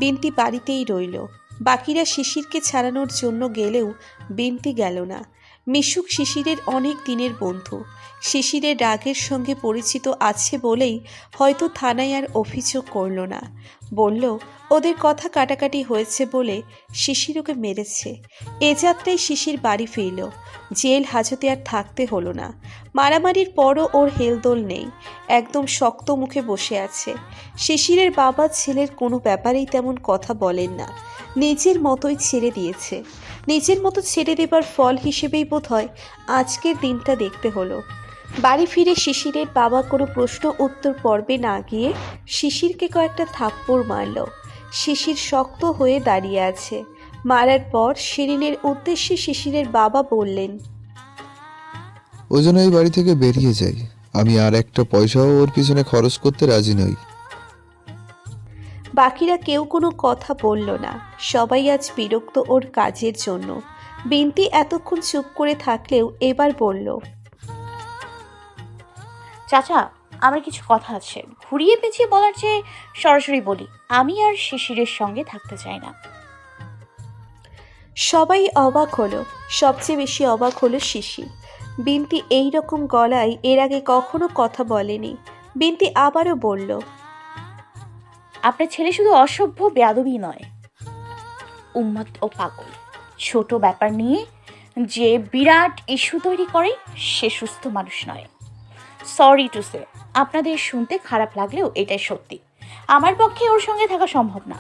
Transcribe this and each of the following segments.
বিন্তি বাড়িতেই রইল। বাকিরা শিশিরকে ছাড়ানোর জন্য গেলেও বিন্তি গেল না। মিশুক শিশিরের অনেক দিনের বন্ধু। শিশিরের রাগের সঙ্গে পরিচিত আছে বলেই হয়তো থানায় আর অভিযোগ করল না। বলল ওদের কথা কাটাকাটি হয়েছে বলে শিশির ওকে মেরেছে। এ যাত্রায় শিশির বাড়ি ফিরল। জেল হাজতে আর থাকতে হলো না। মারামারির পরও ওর হেলদোল নেই, একদম শক্ত মুখে বসে আছে। শিশিরের বাবা ছেলের কোনো ব্যাপারেই তেমন কথা বলেন না, নিজের মতোই ছেড়ে দিয়েছে। নিজের মতো ছেড়ে দেবার ফল হিসেবেই বোধহয় আজকের দিনটা দেখতে হলো। বাড়ি ফিরে শিশিরের বাবা কোনো প্রশ্ন উত্তর পর্বে না গিয়ে শিশিরকে কয়েকটা থাপ্পড় মারল। শিশির শক্ত হয়ে দাঁড়িয়ে আছে। মারার পর শিরিনের উদ্দেশ্যে শিশিরের বাবা বললেন, ওই জন্য এই বাড়ি থেকে বেরিয়ে যাই। আমি আর একটা পয়সাও ওর পিছনে খরচ করতে রাজি নই। বাকিরা কেউ কোনো কথা বলল না। সবাই আজ বিরক্ত ওর কাজের জন্য। বিন্তি এতক্ষণ চুপ করে থাকলেও এবার বলল, চাচা, আমার কিছু কথা আছে। ঘুরিয়ে পেঁচিয়ে বলার চেয়ে সরাসরি বলি, আমি আর শিশিরের সঙ্গে থাকতে চাই না। সবাই অবাক হলো। সবচেয়ে বেশি অবাক হলো শিশির। বিন্তি এই রকম গলায় এর আগে কখনো কথা বলেনি। বিন্তি আবারও বলল, আপনার ছেলে শুধু অসভ্য বেয়াদবি নয়, উন্মাদ ও পাগল। ছোট ব্যাপার নিয়ে যে বিরাট ইস্যু তৈরি করে সে সুস্থ মানুষ নয়। সরি টু সে, আপনাদের শুনতে খারাপ লাগলেও এটাই সত্যি। আমার পক্ষে ওর সঙ্গে থাকা সম্ভব না।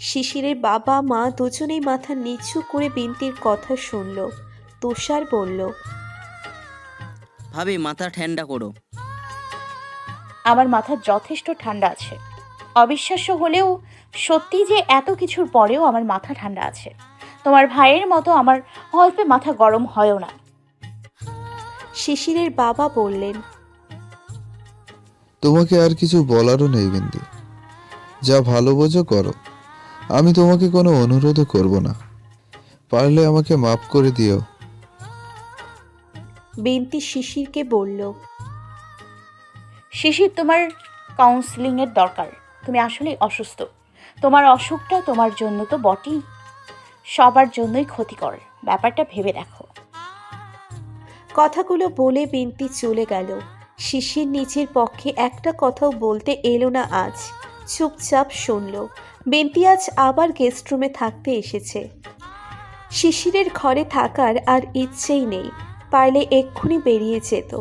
শিশিরের বাবা মা দুজনেই মাথা নিচু করে বিন্তির কথা শুনল। তুষার বলল, ভাবি মাথা ঠান্ডা করো। আমার মাথা যথেষ্ট ঠান্ডা আছে। অবিশ্বাস্য হলেও সত্যি যে এত কিছুর পরেও আমার মাথা ঠান্ডা আছে। তোমার ভাইয়ের মতো আমার অল্পে মাথা গরম হয়ও না। শিশিরের বাবা বললেন, তোমাকে আর কিছু বলারও নেই বিন্দি, যা ভালো বোঝো করো। আমি তোমাকে কোনো অনুরোধও করব না। পারলে আমাকে মাফ করে দিও। বিন্তি শিশিরকে বলল, শিশির, তোমার কাউন্সিলিংয়ের দরকার। তুমি আসলেই অসুস্থ। তোমার অসুখটা তোমার জন্য তো বটেই, সবার জন্যই ক্ষতিকর। ব্যাপারটা ভেবে দেখো। কথাগুলো বলে বিন্তি চলে গেল। শিশির নিজের পক্ষে একটা কথাও বলতে এলো না আজ। চুপচাপ শুনল। বিন্তি আজ আবার গেস্ট রুমে থাকতে এসেছে। শিশিরের ঘরে থাকার আর ইচ্ছেই নেই। পারলে এক্ষুনি বেরিয়ে যেত।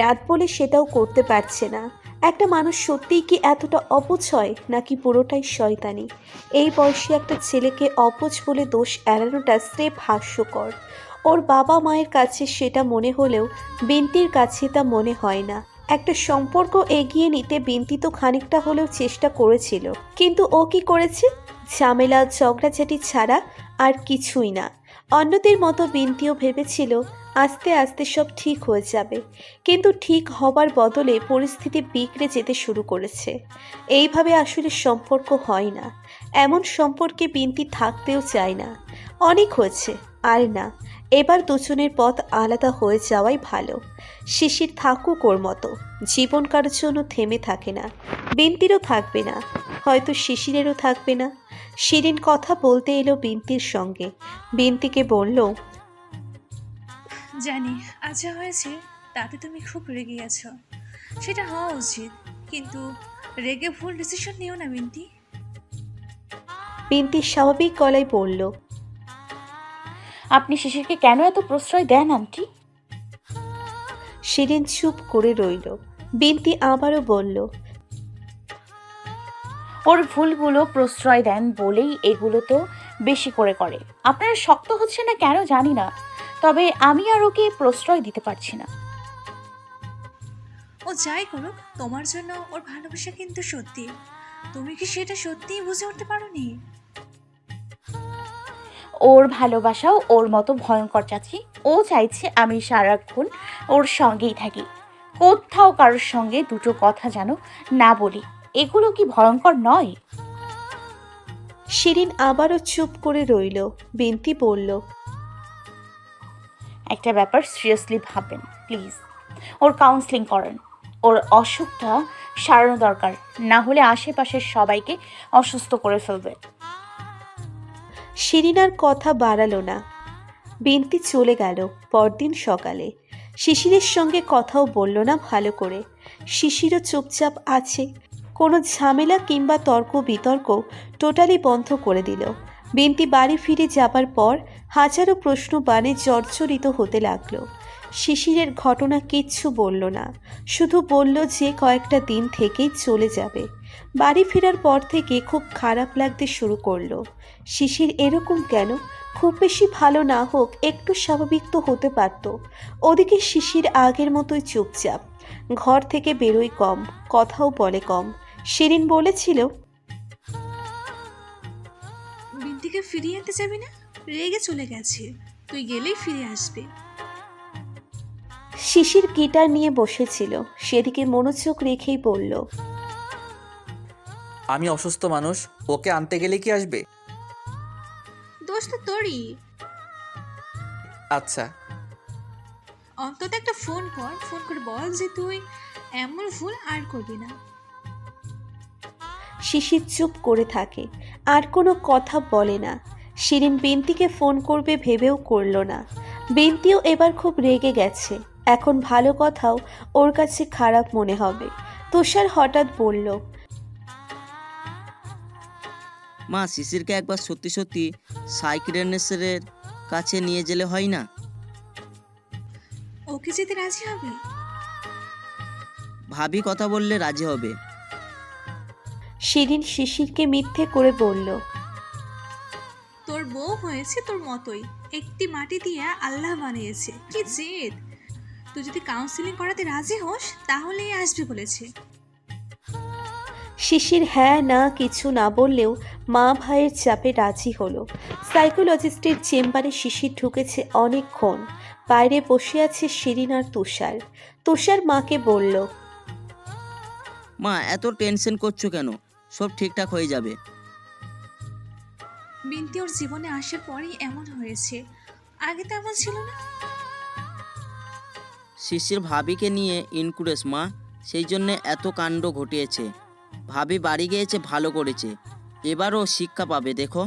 রাত বলে সেটাও করতে পারছে না। একটা মানুষ সত্যিই কি এতটা অবুঝ হয়, নাকি পুরোটাই শয়তানি? এই বয়সী একটা ছেলেকে অবুঝ বলে দোষ এড়ানোটা স্রেফ হাস্যকর। ওর বাবা মায়ের কাছে সেটা মনে হলেও বিন্তির কাছে তা মনে হয় না। একটা সম্পর্ক এগিয়ে নিতে বিন্তি তো খানিকটা হলেও চেষ্টা করেছিল, কিন্তু ও কি করেছে? ঝামেলা ঝগড়াঝাটি ছাড়া আর কিছুই না। অন্যদের মতো বিন্তিও ভেবেছিল আস্তে আস্তে সব ঠিক হয়ে যাবে, কিন্তু ঠিক হবার বদলে পরিস্থিতি বিগড়ে যেতে শুরু করেছে। এইভাবে আসলে সম্পর্ক হয় না। এমন সম্পর্কে বিন্তি থাকতেও চায় না। অনেক হয়েছে, আর না। এবার দুজনের পথ আলাদা হয়ে যাওয়াই ভালো। শিশির থাকুক ওর মতো। জীবন কারোর জন্য থেমে থাকে না। বিন্তিরও থাকবে না, হয়তো শিশিরেরও থাকবে না। শিরিন কথা বলতে এলো বিন্তির সঙ্গে। বিন্তিকে বলল, জানি আজ যা হয়েছে তাতে তুমি খুব রেগে গেছো, সেটা হওয়া উচিত, কিন্তু রেগে ভুল ডিসিশন নিও না বিন্তি। বিন্তি স্বাভাবিক গলায় বলল, আপনি শিশিরকে কেন এত প্রশ্রয় দেন আন্টি? শিরিন চুপ করে রইল। বিন্তি আবারও বলল, ওর ভুলগুলো প্রশ্রয় দেন বলেই এগুলো তো বেশি করে করে। আপনারা শক্ত হচ্ছে না কেন জানি না, তবে আমি আর ওকে প্রশ্রয় দিতে পারছি না। ও যাই করুক, তোমার জন্য ওর ভালোবাসা কিন্তু সত্যি। তুমি কি সেটা সত্যিই বুঝে উঠতে পারোনি? ওর ভালোবাসাও ওর মতো ভয়ঙ্কর চাচি। ও চাইছে আমি সারাক্ষণ ওর সঙ্গেই থাকি, কোথাও কারোর সঙ্গে দুটো কথা যেন না বলি। এগুলো কি ভয়ঙ্কর নয়? শিরিন আবারও চুপ করে রইল। বিন্তি বলল, একটা ব্যাপার সিরিয়াসলি ভাববেন প্লিজ। ওর কাউন্সিলিং করেন। ওর অসুখটা সারানো দরকার, না হলে আশেপাশের সবাইকে অসুস্থ করে ফেলবে। শিরিন আর কথা বাড়ালো না। বিনতি চলে গেল। পরদিন সকালে শিশিরের সঙ্গে কথাও বলল না ভালো করে। শিশিরও চুপচাপ আছে। কোনো ঝামেলা কিংবা তর্ক বিতর্ক টোটালি বন্ধ করে দিল। বিনতি বাড়ি ফিরে যাবার পর হাজারো প্রশ্ন বানে জর্জরিত হতে লাগলো। শিশিরের ঘটনা কিচ্ছু বলল না, শুধু বলল যে কয়েকটা দিন থেকেই চলে যাবে। বাড়ি ফেরার পর থেকে খুব খারাপ লাগতে শুরু করলো। শিশির এরকম কেন? খুব বেশি ভালো না হোক, একটু স্বাভাবিক তো হতে পারত। ওদিকে শিশির আগের মতোই চুপচাপ, ঘর থেকে বেরোয় কম, কথাও বলে কম। শিরিন বলেছিল, বিন্তিকে ফিরিয়ে আনতে যাবি না? রেগে চলে গেছে, তুই গেলেই ফিরে আসবে। শিশির গিটার নিয়ে বসেছিল, সেদিকে মনোযোগ রেখেই বলল, আমি অসুস্থ মানুষ, ওকে আনতে গেলে কি আসবে? দোষ তো তোরই। আচ্ছা। অন্তত একটা ফোন করে বল যে তুই এমন ভুল আর করবি না। শিশির চুপ করে থাকে, আর কোনো কথা বলে না। শিরিন বিন্তিকে ফোন করবে ভেবেও করল না। বিন্তিও এবার খুব রেগে গেছে। এখন ভালো কথাও ওর কাছে খারাপ মনে হবে। তুষার হঠাৎ বলল, মা, শিশিরকে একবার সত্যি সত্যি সাইকিয়াট্রিস্টের কাছে নিয়ে গেলে হয় না? ওকে যেতে রাজি হবে? ভাবি কথা বললে রাজি হবে। শিরিন শিশিরকে মিথ্যে করে বলল, তোর বউ হয়েছে তোর মতোই, একটি মাটি দিয়ে আল্লাহ বানিয়েছে, কি জেদ! তুই যদি কাউন্সিলিং করাতে রাজি হোস তাহলেই আসবে বলেছে। শিশির হ্যাঁ না কিছু না বললেও মা ভাইয়ের চাপে রাজি হলো। সাইকোলজিস্টের চেম্বারে শিশির ঢুকেছে অনেকক্ষণ। বাইরে বসে আছে শিরিন আর তুষার। তুষার মাকে বলল, মা, এত টেনশন করছো কেন? সব ঠিকঠাক হয়ে যাবে। বিন্তি ওর জীবনে আসার পরেই এমন হয়েছে, আগে তো এমন ছিল না। শিশির ভাবিকে নিয়ে ইনকুরেস মা, সেই জন্যে এত কাণ্ড ঘটিয়েছে। ভাবি বাড়ি গিয়েছে, ভালো করেছে। এবারও শিক্ষা পাবে দেখো।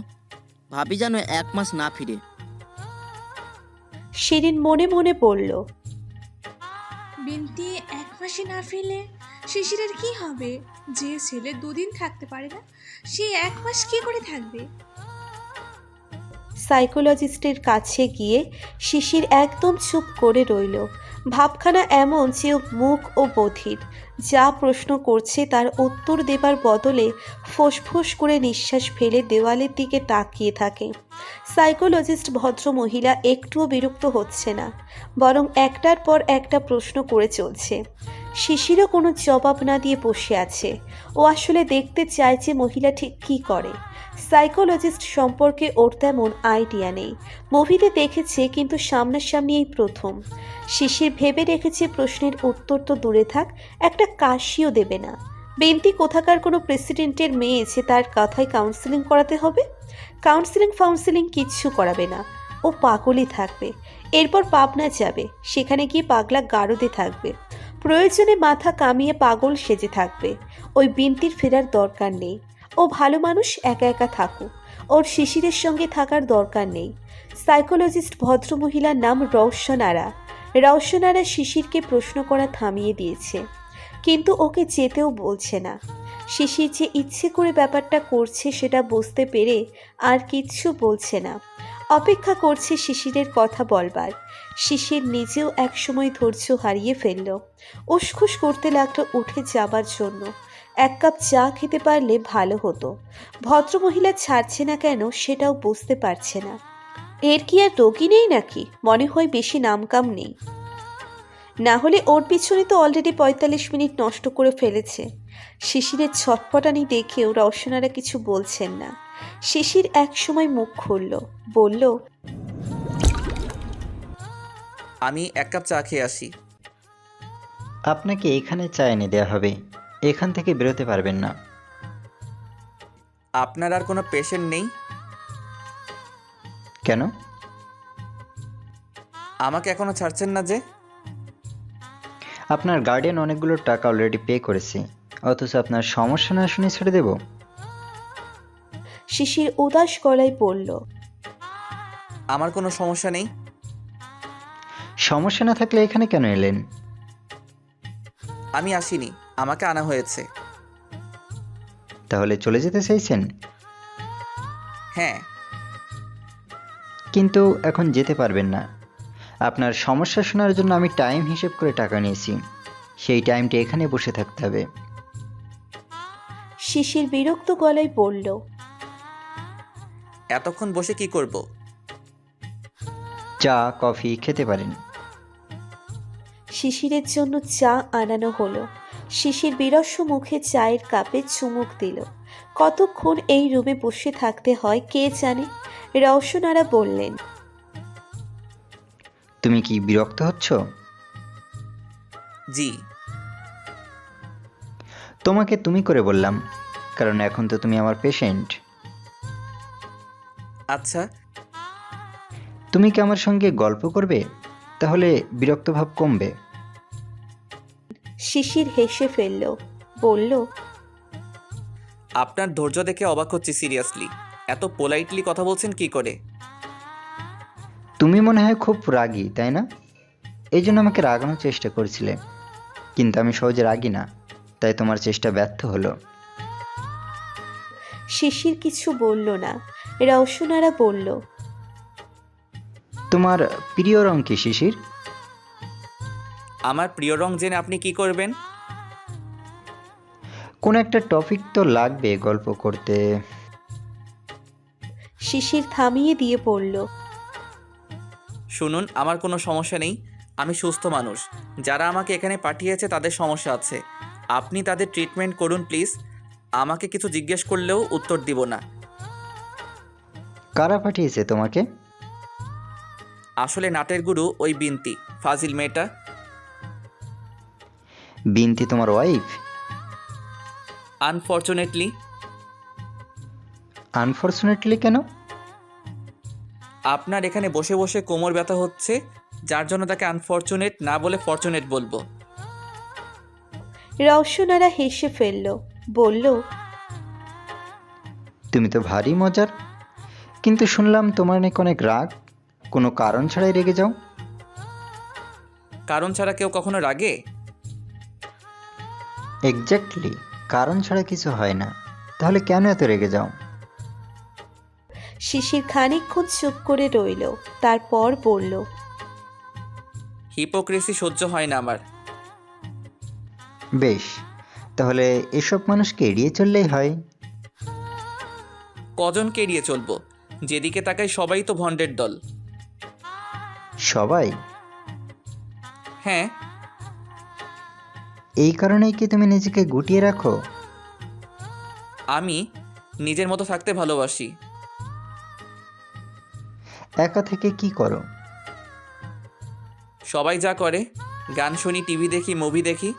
ভাবি যেন 1 মাস না ফিরে। শিরিন মনে মনে বলল, বিন্তি 1 মাসে না ফিরলে শিশিরের কি হবে? যে ছেলে 2 দিন থাকতে পারে না, সে 1 মাস কি করে থাকবে? সাইকোলজিস্টের কাছে গিয়ে শিশির একদম চুপ করে রইল। ভাবখানা এমন যে ও মুখ ও বধির। যা প্রশ্ন করছে তার উত্তর দেবার বদলে ফোঁস করে নিঃশ্বাস ফেলে দেওয়ালের দিকে তাকিয়ে থাকে। সাইকোলজিস্ট ভদ্র মহিলা একটুও বিরক্ত হচ্ছে না, বরং একটার পর একটা প্রশ্ন করে চলছে। শিশিরও কোনো জবাব না দিয়ে বসে আছে। ও আসলে দেখতে চাইছে মহিলা ঠিক কী করে। সাইকোলজিস্ট সম্পর্কে ওর তেমন আইডিয়া নেই। মুভিতে দেখেছে, কিন্তু সামনাসামনি এই প্রথম। শিশির ভেবে রেখেছে প্রশ্নের উত্তর তো দূরে থাক, একটা কাশিও দেবে না। বিন্তি কোথাকার কোনো প্রেসিডেন্টের মেয়ে এসে তার কথায় কাউন্সিলিং করাতে হবে? কাউন্সিলিং কিচ্ছু করাবে না। ও পাগলই থাকবে। এরপর পাবনা যাবে, সেখানে গিয়ে পাগলা গারদে থাকবে। প্রয়োজনে মাথা কামিয়ে পাগল সেজে থাকবে। ওই বিন্তির ফেরার দরকার নেই। ও ভালো মানুষ, একা একা থাকুক। ওর শিশিরের সঙ্গে থাকার দরকার নেই। সাইকোলজিস্ট ভদ্রমহিলার নাম রওশন আরা শিশিরকে প্রশ্ন করা থামিয়ে দিয়েছে, কিন্তু ওকে যেতেও বলছে না। শিশির যে ইচ্ছে করে ব্যাপারটা করছে সেটা বুঝতে পেরে আর কিচ্ছু বলছে না। অপেক্ষা করছে শিশিরের কথা বলবার। শিশির নিজেও একসময় ধৈর্য হারিয়ে ফেলল। উসখুস করতে লাগলো উঠে যাবার জন্য। 1 কাপ চা খেতে পারলে ভালো হতো। ভদ্রমহিলা ছাড়ছে না কেন সেটাও বুঝতে পারছে না। এর কি আর রোগী নেই নাকি? মনে হয় বেশি নামকাম নেই। না হলে ওর পিছনে তো অলরেডি 45 মিনিট নষ্ট করে ফেলেছে। শিশিরের ছটফটানি দেখেও রওশনারা কিছু বলছেন না। শিশির এক সময় মুখ খুলল, বলল, আমি 1 কাপ চা খেয়ে আসি। আপনাকে এখানে চা এনে দেওয়া হবে, এখান থেকে বেরোতে পারবেন না। আপনার আর কোনো পেশেন্ট নেই? কেন? আমাকে এখনো ছাড়ছেন না যে? আপনার গার্ডিয়ান অনেকগুলো টাকা অলরেডি পে করেছে, অথচ আপনার সমস্যা না শুনে ছেড়ে দেব? শিশির উদাস গলায় বলল। আমার কোনো সমস্যা নেই। সমস্যা না থাকলে এখানে কেন এলেন? আমি আসিনি, আমাকে আনা হয়েছে। তাহলে চলে যেতে চাইছেন? হ্যাঁ। কিন্তু এখন যেতে পারবেন না। আপনার সমস্যা শোনার জন্য আমি টাইম হিসেব করে টাকা নিয়েছি, সেই টাইমটা এখানে বসে থাকতে হবে। শিশির বিরক্ত গলায় বলল। এতক্ষণ বসে কি করব? চা কফি খেতে পারেন। শিশিরের জন্য চা আনানো হলো। শিশির বিরস্ব মুখে চায়ের কাপে চুমুক দিল। কতক্ষণ এই রুমে বসে থাকতে হয় কে জানে। রওশনারা বললেন। তুমি কি বিরক্ত হচ্ছ? জি। তোমাকে তুমি করে বললাম, কারণ এখন তো তুমি আমার পেশেন্ট। আচ্ছা। তুমি কি আমার সঙ্গে গল্প করবে? তাহলে বিরক্ত ভাব কমবে। শিশির হেসে ফেলল, বলল। আপনার ধৈর্য দেখে অবাক হচ্ছি সিরিয়াসলি। এত পোলাইটলি কথা বলছেন কি করে? তুমি মনে হয় খুব রাগী, তাই না? এই জন্য আমাকে রাগানোর চেষ্টা করছিলে, কিন্তু আমি সহজে রাগি না, তাই তোমার চেষ্টা ব্যর্থ হলো। শিশির কিছু বলল না। রওশনারা বলল। তোমার প্রিয় রং কি শিশির? আমার প্রিয় রং জেনে আপনি কি করবেন? কোন একটা টপিক তো লাগবে গল্প করতে। শিশির থামিয়ে দিয়ে বলল। শুনুন, আমার কোনো সমস্যা নেই। আমি সুস্থ মানুষ। যারা আমাকে এখানে পাঠিয়েছে তাদের সমস্যা আছে। আপনি তাদের ট্রিটমেন্ট করুন প্লিজ। আমাকে কিছু জিজ্ঞেস করলেও উত্তর দিব না। কারা পাঠিয়েছে তোমাকে? আসলে নাটের গুরু ওই বিনতি, ফাজিল মেয়েটা। বিনতি তোমার ওয়াইফ? আনফরচুনেটলি। আনফরচুনেটলি কেন? আপনার এখানে বসে বসে কোমর ব্যথা হচ্ছে, যার জন্য তাকে আনফরচুনেট না বলে ফরচুনেট বলবো। রওশনারা হেসে ফেলল, বলল। তুমি তো ভারী মজার। কিন্তু শুনলাম তোমার নাকি অনেক রাগ, কোনো কারণ ছাড়াই রেগে যাও। কারণ ছাড়া কেউ কখনো রাগে? এক্স্যাক্টলি, কারণ ছাড়া কিছু হয় না। তাহলে কেন এত রেগে যাও? শিশির খানিকক্ষণ চুপ করে রইল, তারপর বলল। হিপোক্রেসি সহ্য হয় না আমার। বেশ, তাহলে এসব মানুষকে এড়িয়ে চললেই হয়। কজনকে এড়িয়ে চলবো? যেদিকে তাকাই সবাই তো ভণ্ডের দল। সবাই? হ্যাঁ। এই কারণেই কি তুমি নিজেকে গুটিয়ে রাখো? আমি নিজের মতো থাকতে ভালোবাসি। একা থেকে কি করো? সবাই যা করে, গান শুনি, টিভি দেখি, মুভি দেখি।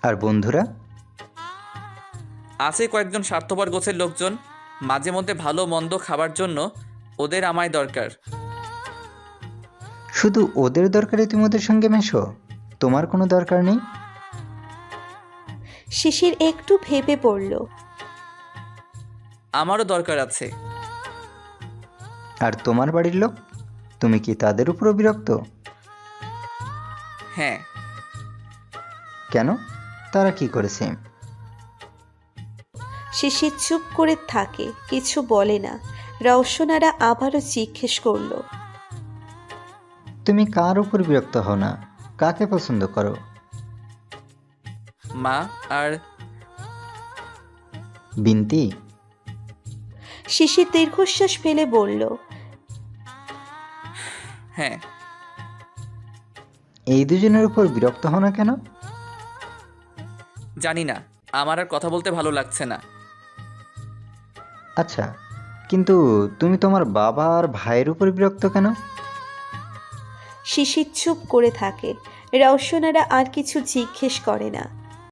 আর বন্ধুরা? আছে কয়েকজন স্বার্থপর গোছের লোকজন, মাঝে মধ্যে ভালো মন্দ খাবার জন্য ওদের আমায় দরকার। শুধু ওদের দরকারে তুমি ওদের সঙ্গে মেশো, তোমার কোনো দরকার নেই? শিশির একটু ভেবে পড়ল। আমারও দরকার আছে। আর তোমার বাড়ির লোক, তুমি কি তাদের উপরও বিরক্ত? হ্যাঁ। কেন, তারা কি করেছে? শিশির চুপ করে থাকে, কিছু বলে না। রওশনারা আবারও জিজ্ঞেস করল। তুমি কার উপর বিরক্ত হও না? কাকে পছন্দ করো? মা আর বিনতি? শিশির দীর্ঘশ্বাস ফেলে বলল। হ্যাঁ। এই দুজনের উপর বিরক্ত হও না কেন? জানি না, আমার আর কথা বলতে ভালো লাগছে না। আচ্ছা, কিন্তু তুমি তোমার বাবা আর ভাইয়ের উপর বিরক্ত কেন? শিশির চুপ করে থাকে। রওশনারা আর কিছু জিজ্ঞেস করে না।